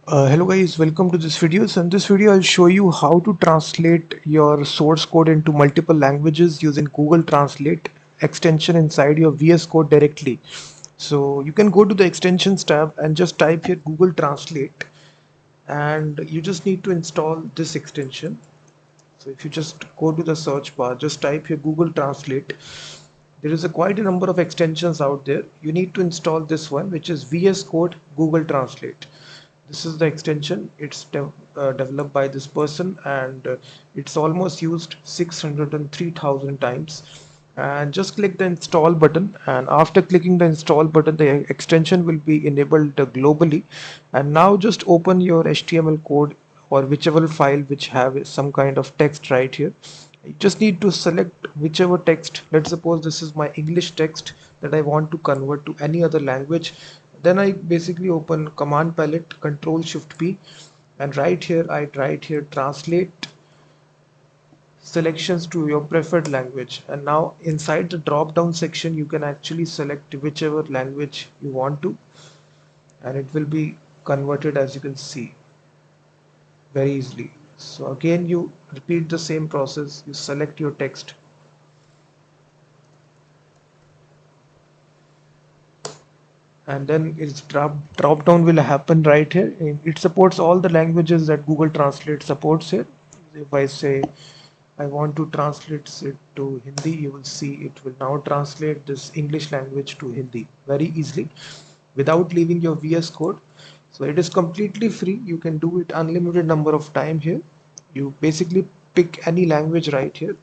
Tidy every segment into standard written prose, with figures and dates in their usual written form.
Hello guys, welcome to this video. So in this video I'll show you how to translate your source code into multiple languages using Google Translate extension inside your VS Code directly. So you can go to the extensions tab and just type here Google Translate, and you just need to install this extension. So if you just go to the search bar, just type here Google Translate. There is quite a number of extensions out there. You need to install this one, which is VS Code Google Translate. This is the extension. It's developed by this person, and it's almost used 603,000 times. And just click the install button, and after clicking the install button, the extension will be enabled globally. And now just open your HTML code or whichever file which have some kind of text right here. You just need to select whichever text. Let's suppose this is my English text that I want to convert to any other language. Then I basically open command palette, Control Shift P, and right here I write here translate selections to your preferred language. And now inside the drop down section you can actually select whichever language you want to, and it will be converted, as you can see, very easily. So again you repeat the same process. You select your text, and then its drop down will happen right here. It supports all the languages that Google Translate supports here. If I say I want to translate it to Hindi, you will see it will now translate this English language to Hindi very easily without leaving your VS Code. So it is completely free. You can do it unlimited number of time here. You basically pick any language right here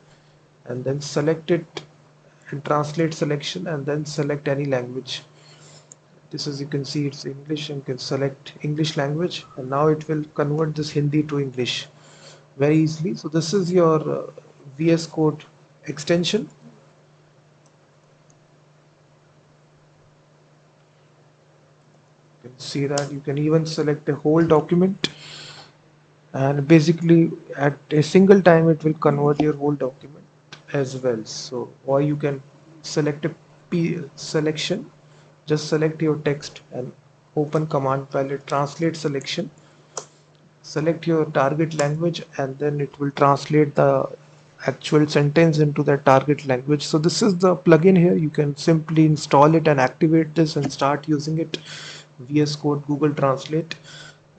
and then select it and translate selection, and then select any language. This, as you can see, it's English, and you can select English language, and now it will convert this Hindi to English very easily. So this is your VS Code extension. You can see that you can even select the whole document, and basically at a single time it will convert your whole document as well. So, or you can select a P selection. Just select your text and open command palette, translate selection, select your target language, and then it will translate the actual sentence into the target language. So this is the plugin here. You can simply install it and activate this and start using it. VS Code Google Translate.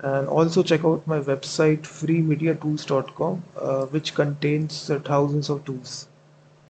And also check out my website freemediatools.com, which contains thousands of tools.